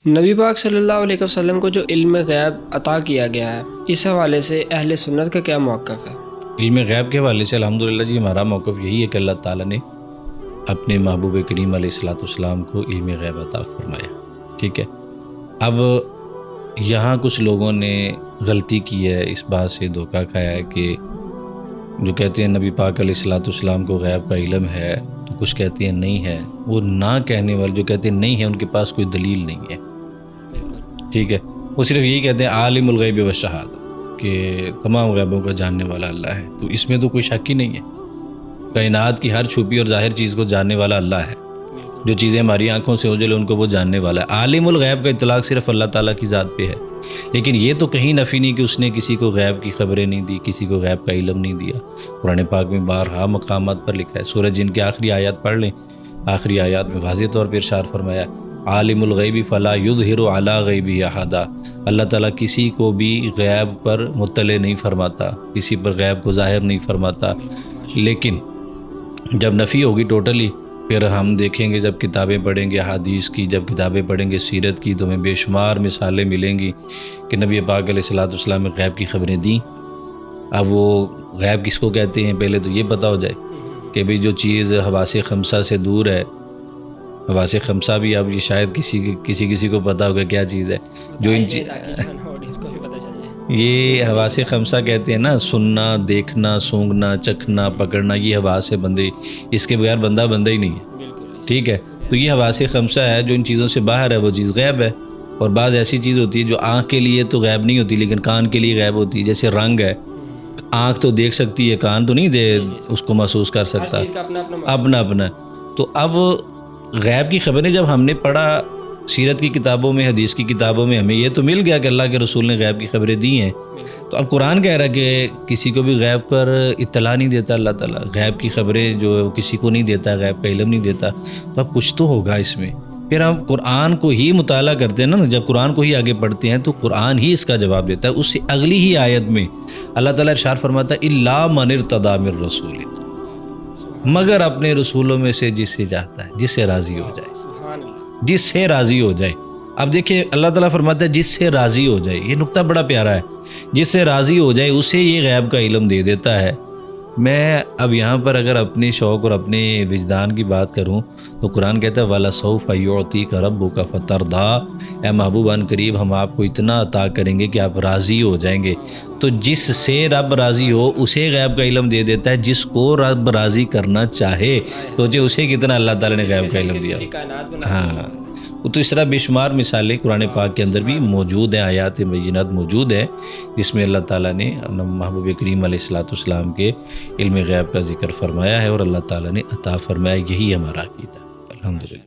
نبی پاک صلی اللہ علیہ وسلم کو جو علم غیب عطا کیا گیا ہے، اس حوالے سے اہل سنت کا کیا موقف ہے؟ علم غیب کے حوالے سے الحمدللہ جی ہمارا موقف یہی ہے کہ اللہ تعالیٰ نے اپنے محبوب کریم علیہ الصلوۃ والسلام کو علم غیب عطا فرمایا. ٹھیک ہے. اب یہاں کچھ لوگوں نے غلطی کی ہے، اس بات سے دھوکہ کھایا ہے کہ جو کہتے ہیں نبی پاک علیہ الصلوۃ والسلام کو غیب کا علم ہے تو کچھ کہتے ہیں نہیں ہے. وہ نہ کہنے والے جو کہتے ہیں نہیں ہے ان کے پاس کوئی دلیل نہیں ہے. ٹھیک ہے. وہ صرف یہی کہتے ہیں عالم الغیب والشہادہ کہ تمام غیبوں کا جاننے والا اللہ ہے. تو اس میں تو کوئی شک ہی نہیں ہے. کائنات کی ہر چھپی اور ظاہر چیز کو جاننے والا اللہ ہے. جو چیزیں ہماری آنکھوں سے اوجھل ان کو وہ جاننے والا ہے. عالم الغیب کا اطلاق صرف اللہ تعالیٰ کی ذات پہ ہے. لیکن یہ تو کہیں نفی نہیں کہ اس نے کسی کو غیب کی خبریں نہیں دی، کسی کو غیب کا علم نہیں دیا. قرآن پاک میں بارہا مقامات پر لکھا ہے. سورہ جن کی آخری آیات پڑھ لیں. آخری آیات میں واضح طور پہ ارشاد فرمایا عالم الغیب فلا یظہر علی غیبہ احدا. اللہ تعالیٰ کسی کو بھی غیب پر مطلع نہیں فرماتا، کسی پر غیب کو ظاہر نہیں فرماتا. لیکن جب نفی ہوگی ٹوٹلی، پھر ہم دیکھیں گے جب کتابیں پڑھیں گے حدیث کی، جب کتابیں پڑھیں گے سیرت کی، تو ہمیں بے شمار مثالیں ملیں گی کہ نبی پاک علیہ الصلوۃ والسلام نے غیب کی خبریں دیں. اب وہ غیب کس کو کہتے ہیں پہلے تو یہ پتہ ہو جائے کہ بھئی جو چیز حواس خمسہ سے دور ہے. حواس خمسہ بھی اب یہ شاید کسی کو پتہ ہوگا کیا چیز ہے. جو یہ حواس خمسہ کہتے ہیں نا، سننا، دیکھنا، سونگھنا، چکھنا، پکڑنا، یہ حواس بندے، اس کے بغیر بندہ ہی نہیں ہے. ٹھیک ہے. تو یہ حواس خمسہ ہے جو ان چیزوں سے باہر ہے، وہ چیز غیب ہے. اور بعض ایسی چیز ہوتی ہے جو آنکھ کے لیے تو غیب نہیں ہوتی لیکن کان کے لیے غیب ہوتی ہے. جیسے رنگ ہے، آنکھ تو دیکھ سکتی ہے، کان تو نہیں اس کو محسوس کر سکتا. اپنا. تو اب غیب کی خبریں جب ہم نے پڑھا سیرت کی کتابوں میں، حدیث کی کتابوں میں، ہمیں یہ تو مل گیا کہ اللہ کے رسول نے غیب کی خبریں دی ہیں. تو اب قرآن کہہ رہا ہے کہ کسی کو بھی غیب پر اطلاع نہیں دیتا اللہ تعالیٰ. غیب کی خبریں جو ہے وہ کسی کو نہیں دیتا، غیب کا علم نہیں دیتا. تو اب کچھ تو ہوگا اس میں. پھر ہم قرآن کو ہی مطالعہ کرتے ہیں نا، جب قرآن کو ہی آگے پڑھتے ہیں تو قرآن ہی اس کا جواب دیتا ہے. اس سے اگلی ہی آیت میں اللہ تعالیٰ ارشاد فرماتا ہے الا من ارتضی من رسول، مگر اپنے رسولوں میں سے جس سے چاہتا ہے، جس سے راضی ہو جائے، جس سے راضی ہو جائے. اب دیکھیں اللہ تعالیٰ فرماتا ہے جس سے راضی ہو جائے. یہ نقطہ بڑا پیارا ہے. جس سے راضی ہو جائے اسے یہ غیب کا علم دے دیتا ہے. میں اب یہاں پر اگر اپنے شوق اور اپنے وجدان کی بات کروں تو قرآن کہتا ہے وَلَسَوْفَ يُعْطِيكَ رَبُّكَ فَتَرْضَىٰ، اے محبوب ان قریب ہم آپ کو اتنا عطا کریں گے کہ آپ راضی ہو جائیں گے. تو جس سے رب راضی ہو اسے غیب کا علم دے دیتا ہے. جس کو رب راضی کرنا چاہے سوچے اسے کتنا اللہ تعالیٰ نے غیب کا علم دیا. ہاں. تو اس طرح بے شمار مثالیں قرآن پاک کے اندر بھی موجود ہیں، آیات بینات موجود ہیں جس میں اللہ تعالیٰ نے محبوب کریم علیہ الصلوۃ والسلام کے علم غیب کا ذکر فرمایا ہے اور اللہ تعالیٰ نے عطا فرمایا. یہی ہمارا عقیدہ. الحمدللہ.